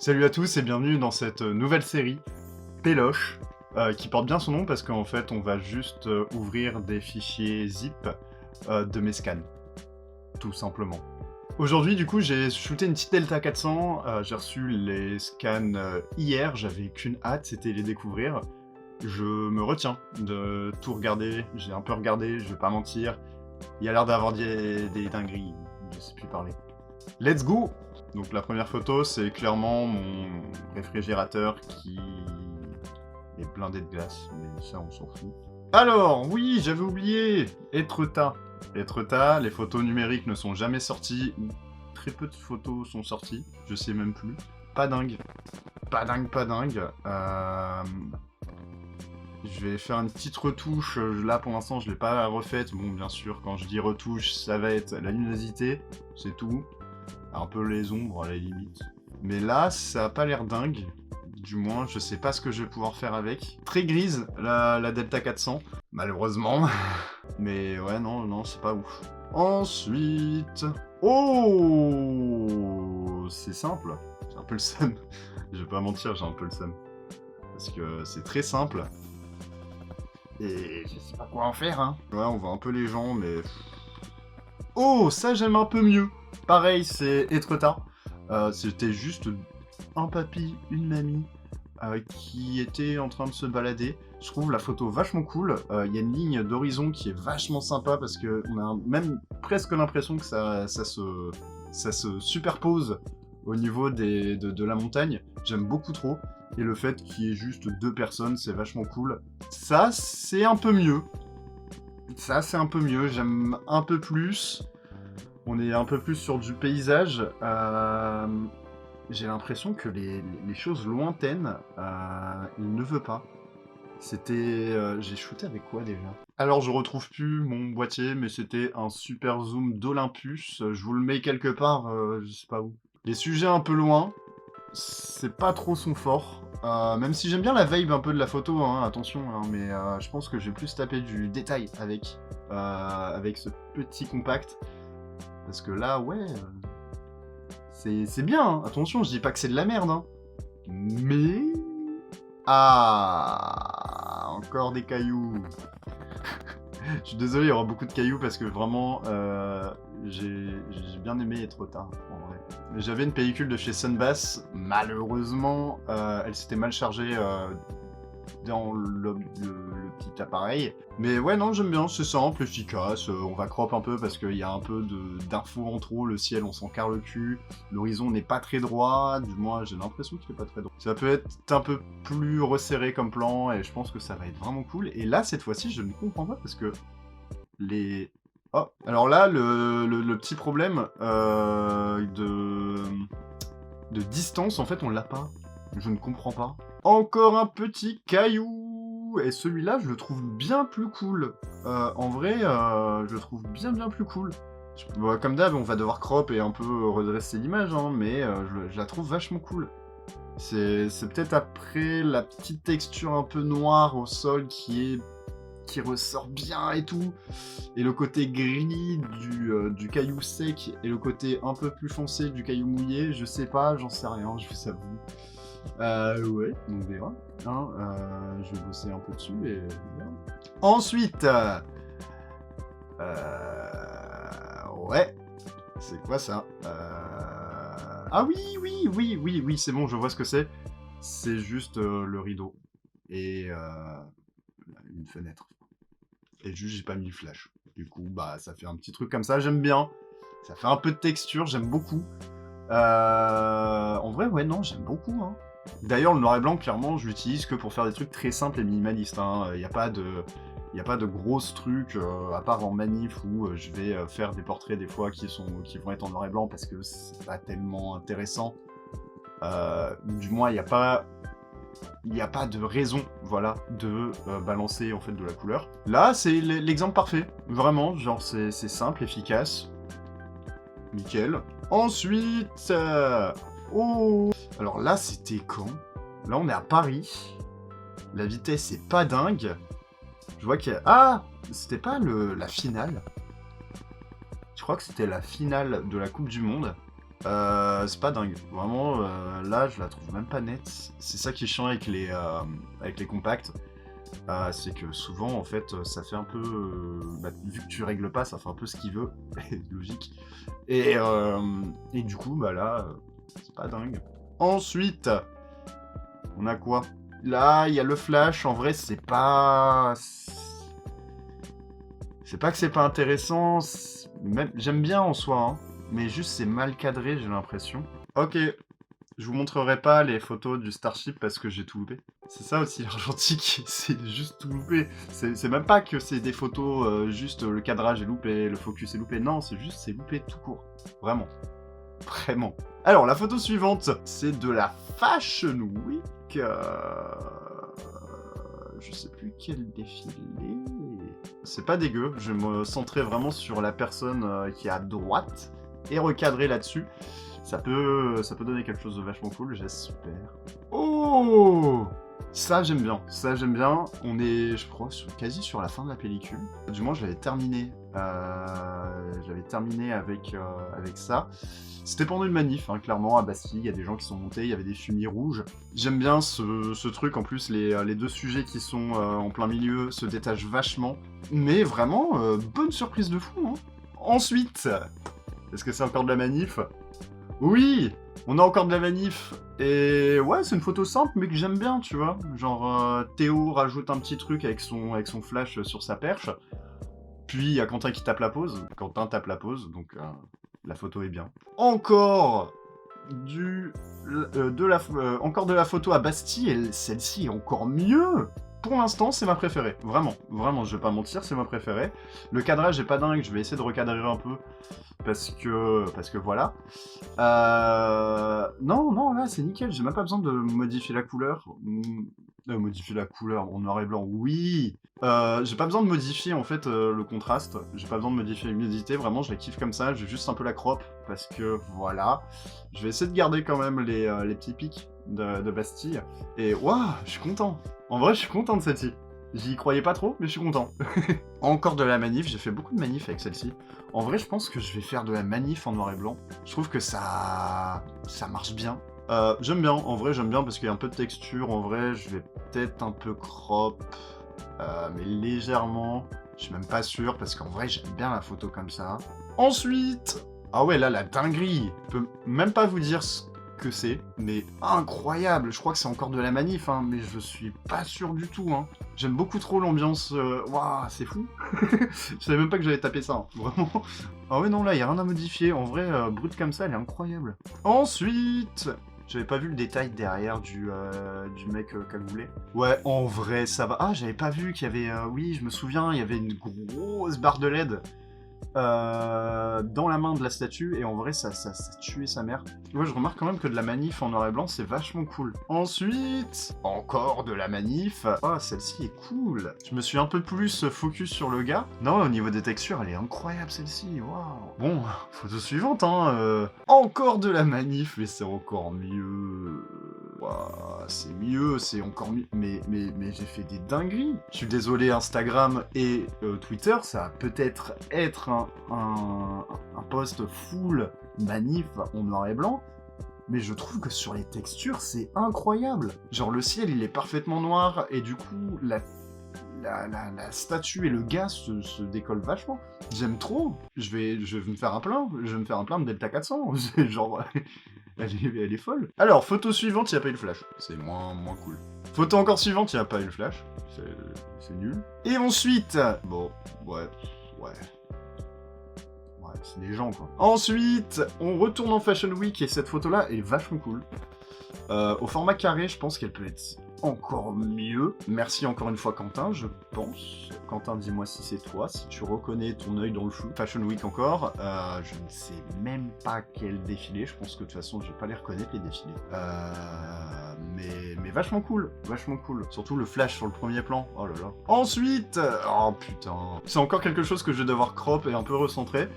Salut à tous et bienvenue dans cette nouvelle série, Péloche, qui porte bien son nom parce qu'en fait on va juste ouvrir des fichiers zip de mes scans, tout simplement. Aujourd'hui du coup j'ai shooté une petite Delta 400, j'ai reçu les scans hier, j'avais qu'une hâte, c'était les découvrir. Je me retiens de tout regarder, j'ai un peu regardé, je vais pas mentir, il y a l'air d'avoir des dingueries, je sais plus parler. Let's go! Donc la première photo, c'est clairement mon réfrigérateur qui est blindé de glace, mais ça on s'en fout. Alors, oui, j'avais oublié! Etretat. Etretat, les photos numériques ne sont jamais sorties, ou très peu de photos sont sorties, je sais même plus. Pas dingue. Pas dingue, pas dingue. Je vais faire une petite retouche, là pour l'instant je l'ai pas refaite. Bon, bien sûr, quand je dis retouche, ça va être la luminosité, c'est tout. Un peu les ombres à la limite. Mais là, ça a pas l'air dingue. Du moins, je sais pas ce que je vais pouvoir faire avec. Très grise, la Delta 400, malheureusement. Mais ouais, non, c'est pas ouf. Ensuite... Oh, c'est simple. J'ai un peu le seum. Je vais pas mentir, j'ai un peu le seum. Parce que c'est très simple. Et je sais pas quoi en faire, hein. Ouais, on voit un peu les gens, mais... Oh, ça j'aime un peu mieux. Pareil, c'est Etretat. C'était juste un papy, une mamie qui était en train de se balader. Je trouve la photo vachement cool. Il y a une ligne d'horizon qui est vachement sympa parce qu'on a même presque l'impression que ça se superpose au niveau de la montagne. J'aime beaucoup trop. Et le fait qu'il y ait juste deux personnes, c'est vachement cool. Ça, c'est un peu mieux. Ça, c'est un peu mieux. J'aime un peu plus. On est un peu plus sur du paysage. J'ai l'impression que les choses lointaines, il ne veut pas. C'était... j'ai shooté avec quoi déjà? Alors je retrouve plus mon boîtier, mais c'était un super zoom d'Olympus. Je vous le mets quelque part, je sais pas où. Les sujets un peu loin, c'est pas trop son fort. Même si j'aime bien la vibe un peu de la photo, hein, attention, hein, mais je pense que j'ai plus tapé du détail avec ce petit compact. Parce que là, ouais, c'est bien, hein. Attention, je dis pas que c'est de la merde, hein. Mais... Ah, encore des cailloux. Je suis désolé, il y aura beaucoup de cailloux parce que vraiment, j'ai bien aimé être tard, en vrai. J'avais une pellicule de chez Sunbass, malheureusement, elle s'était mal chargée dans le petit appareil. Mais ouais, non, j'aime bien, c'est simple, efficace. On va crop un peu parce qu'il y a un peu d'infos en trop. Le ciel, on s'en carre le cul. L'horizon n'est pas très droit. Du moins, j'ai l'impression qu'il n'est pas très droit. Ça peut être un peu plus resserré comme plan et je pense que ça va être vraiment cool. Et là, cette fois-ci, je ne comprends pas parce que les... Oh, alors là, le petit problème de distance, en fait, on l'a pas. Je ne comprends pas. Encore un petit caillou. Et celui-là, je le trouve bien plus cool. En vrai, je le trouve bien plus cool. Bon, comme d'hab, on va devoir crop et un peu redresser l'image, hein, mais je la trouve vachement cool. C'est peut-être après la petite texture un peu noire au sol qui ressort bien et tout, et le côté gris du caillou sec et le côté un peu plus foncé du caillou mouillé, je sais pas, j'en sais rien, je vous avoue. Ouais, on verra. Hein, je vais bosser un peu dessus et on verra. Ensuite, ouais, c'est quoi ça? Ah oui, c'est bon, je vois ce que c'est. C'est juste le rideau et une fenêtre. Et juste, j'ai pas mis le flash. Du coup, bah, ça fait un petit truc comme ça, j'aime bien. Ça fait un peu de texture, j'aime beaucoup. En vrai, ouais, non, j'aime beaucoup, hein. D'ailleurs, le noir et blanc, clairement, je l'utilise que pour faire des trucs très simples et minimalistes, hein. Y a pas de grosses trucs, à part en manif où je vais faire des portraits des fois qui vont être en noir et blanc parce que c'est pas tellement intéressant. Du moins, il n'y a pas de raison, voilà, de balancer en fait de la couleur. Là, c'est l'exemple parfait, vraiment, genre c'est simple, efficace, nickel. Ensuite, oh, alors là, c'était quand? Là, on est à Paris. La vitesse est pas dingue. Je vois qu'il y a... Ah, c'était pas la finale. Je crois que c'était la finale de la Coupe du Monde. C'est pas dingue. Vraiment, là, je la trouve même pas nette. C'est ça qui est chiant avec les compacts. C'est que souvent, en fait, ça fait un peu... vu que tu règles pas, ça fait un peu ce qu'il veut. Logique. Et du coup, bah là, c'est pas dingue. Ensuite, on a quoi? Là, il y a le flash. En vrai, c'est pas... C'est pas que c'est pas intéressant. J'aime bien en soi, hein. Mais juste, c'est mal cadré, j'ai l'impression. Ok. Je vous montrerai pas les photos du Starship parce que j'ai tout loupé. C'est ça aussi l'argentique, c'est juste tout loupé. C'est même pas que c'est des photos, juste le cadrage est loupé, le focus est loupé. Non, c'est juste, c'est loupé tout court. Vraiment. Vraiment. Alors, la photo suivante, c'est de la Fashion Week. Je sais plus quel défilé. C'est pas dégueu, je vais me centrer vraiment sur la personne qui est à droite et recadrer là-dessus. Ça peut donner quelque chose de vachement cool, j'espère. Oh! Ça j'aime bien, ça j'aime bien. On est, je crois, quasi sur la fin de la pellicule. Du moins, j'avais terminé avec ça. C'était pendant une manif, hein, clairement, à Bastille. Il y a des gens qui sont montés, il y avait des fumiers rouges. J'aime bien ce truc. En plus, les deux sujets qui sont en plein milieu se détachent vachement. Mais vraiment, bonne surprise de fou. Hein. Ensuite, est-ce que c'est encore de la manif? Oui, on a encore de la manif. Et ouais, c'est une photo simple, mais que j'aime bien, tu vois. Genre, Théo rajoute un petit truc avec son flash sur sa perche. Puis, il y a Quentin qui tape la pose. Quentin tape la pose, donc la photo est bien. Encore encore de la photo à Bastille, et celle-ci est encore mieux. Pour l'instant, c'est ma préférée. Vraiment, vraiment, je vais pas mentir, c'est ma préférée. Le cadrage est pas dingue, je vais essayer de recadrer un peu. Parce que voilà. Non, là, c'est nickel. J'ai même pas besoin de modifier la couleur. Modifier la couleur en noir et blanc, oui. J'ai pas besoin de modifier, en fait, le contraste. J'ai pas besoin de modifier l'humidité. Vraiment, je la kiffe comme ça. J'ai juste un peu la crop. Parce que, voilà. Je vais essayer de garder quand même les petits pics de Bastille. Et, waouh, je suis content. En vrai, je suis content de celle-ci. J'y croyais pas trop, mais je suis content. Encore de la manif, j'ai fait beaucoup de manif avec celle-ci. En vrai, je pense que je vais faire de la manif en noir et blanc. Je trouve que ça marche bien. J'aime bien, en vrai, j'aime bien parce qu'il y a un peu de texture. En vrai, je vais peut-être un peu crop, mais légèrement. Je suis même pas sûr parce qu'en vrai, j'aime bien la photo comme ça. Ensuite, ah ouais, là, la dinguerie. Je peux même pas vous dire ce que c'est, mais incroyable. Je crois que c'est encore de la manif, hein, mais je suis pas sûr du tout. Hein. J'aime beaucoup trop l'ambiance. Waouh, c'est fou. Je savais même pas que j'allais taper ça, hein, vraiment. Ah ouais, non, là, y a rien à modifier. En vrai, brute comme ça, elle est incroyable. Ensuite, j'avais pas vu le détail derrière du mec cagoulé. Ouais, en vrai, ça va. Ah, j'avais pas vu qu'il y avait... oui, je me souviens, il y avait une grosse barre de LED. Dans la main de la statue, et en vrai ça tuait sa mère. Ouais, je remarque quand même que de la manif en noir et blanc c'est vachement cool. Ensuite, encore de la manif. Oh, celle-ci est cool. Je me suis un peu plus focus sur le gars. Non, au niveau des textures, elle est incroyable celle-ci. Waouh. Bon, photo suivante, hein. Encore de la manif, mais c'est encore mieux. Waouh, c'est mieux, c'est encore mieux. Mais j'ai fait des dingueries. Je suis désolé, Instagram et Twitter, ça va peut-être être un post full manif en noir et blanc, mais je trouve que sur les textures, c'est incroyable. Genre, le ciel, il est parfaitement noir, et du coup, la statue et le gars se décollent vachement. J'aime trop. Je vais me faire un plein. Je vais me faire un plein de Delta 400. Genre... Elle est folle. Alors, photo suivante, il n'y a pas eu le flash. C'est moins cool. Photo encore suivante, il n'y a pas eu le flash. C'est nul. Et ensuite... Bon, ouais, c'est des gens, quoi. Ensuite, on retourne en Fashion Week, et cette photo-là est vachement cool. Au format carré, je pense qu'elle peut être encore mieux. Merci encore une fois, Quentin, je pense. Quentin, dis-moi si c'est toi, si tu reconnais ton œil dans le flou. Fashion Week encore, je ne sais même pas quel défilé. Je pense que de toute façon, je vais pas les reconnaître, les défilés. Mais vachement cool, vachement cool. Surtout le flash sur le premier plan, oh là là. Ensuite, oh putain, c'est encore quelque chose que je vais devoir crop et un peu recentrer.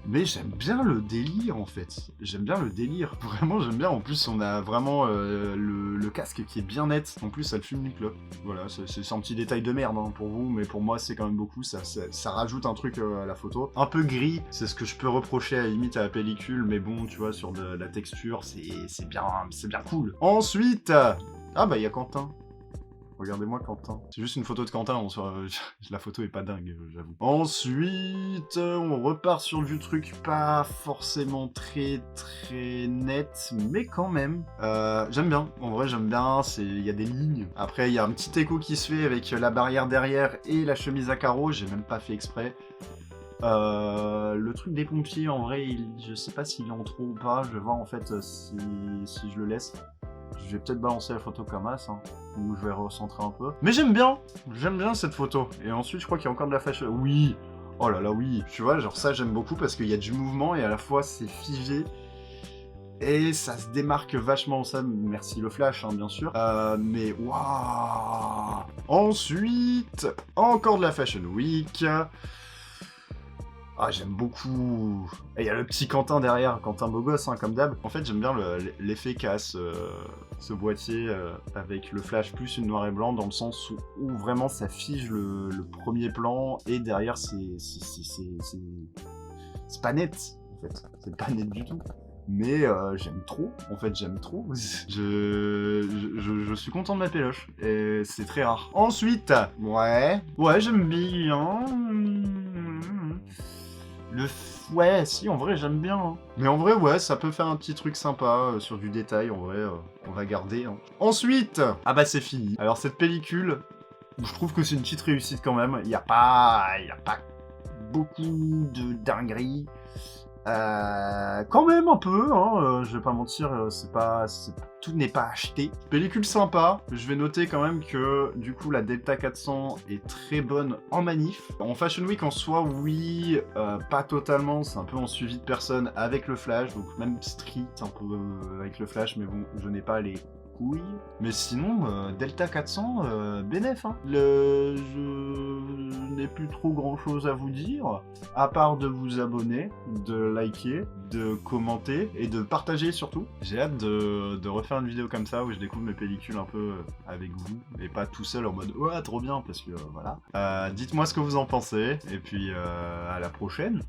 Mais j'aime bien le délire en fait. J'aime bien le délire. Vraiment, j'aime bien. En plus, on a vraiment le casque qui est bien net. En plus, elle fume une clope. Voilà, c'est un petit détail de merde hein, pour vous, mais pour moi, c'est quand même beaucoup. Ça rajoute un truc à la photo. Un peu gris, c'est ce que je peux reprocher à la limite à la pellicule, mais bon, tu vois, sur de la texture, c'est bien cool. Ensuite, ah bah il y a Quentin. Regardez-moi Quentin. C'est juste une photo de Quentin, la photo est pas dingue, j'avoue. Ensuite, on repart sur du truc pas forcément très net, mais quand même. J'aime bien, en vrai j'aime bien, il y a des lignes. Après, il y a un petit écho qui se fait avec la barrière derrière et la chemise à carreaux, j'ai même pas fait exprès. Le truc des pompiers, en vrai, je sais pas s'il est en trop ou pas, je vais voir en fait si je le laisse. Je vais peut-être balancer la photo comme as, hein, ou je vais recentrer un peu. Mais j'aime bien cette photo. Et ensuite, je crois qu'il y a encore de la fashion. Oui, oh là là, oui. Tu vois, genre ça, j'aime beaucoup parce qu'il y a du mouvement et à la fois, c'est figé. Et ça se démarque vachement, ça, merci le flash, hein, bien sûr. Mais waouh. Ensuite, encore de la Fashion Week. Ah, j'aime beaucoup. Et il y a le petit Quentin derrière, Quentin beau gosse, hein, comme d'hab. En fait, j'aime bien l'effet qu'a ce boîtier avec le flash plus une noir et blanc, dans le sens où vraiment ça fige le premier plan et derrière c'est pas net, en fait. C'est pas net du tout. Mais j'aime trop, en fait j'aime trop. Je suis content de ma péloche, et c'est très rare. Ensuite, ouais, j'aime bien. Ouais, si, en vrai, j'aime bien. Hein. Mais en vrai, ouais, ça peut faire un petit truc sympa sur du détail, en vrai, on va garder. Hein. Ensuite, ah bah c'est fini. Alors cette pellicule, je trouve que c'est une petite réussite quand même. Il y a pas beaucoup de dingueries. Quand même un peu, hein, je vais pas mentir, tout n'est pas acheté. Pellicule sympa, je vais noter quand même que du coup la Delta 400 est très bonne en manif. En Fashion Week en soi, oui, pas totalement, c'est un peu en suivi de personne avec le flash, donc même street un peu avec le flash, mais bon, je n'ai pas les couilles. Mais sinon, Delta 400, bénef, hein. Je n'ai plus trop grand chose à vous dire, à part de vous abonner, de liker, de commenter et de partager surtout. J'ai hâte de refaire une vidéo comme ça où je découvre mes pellicules un peu avec vous et pas tout seul en mode « Ouais, trop bien » parce que voilà. Dites-moi ce que vous en pensez et puis à la prochaine.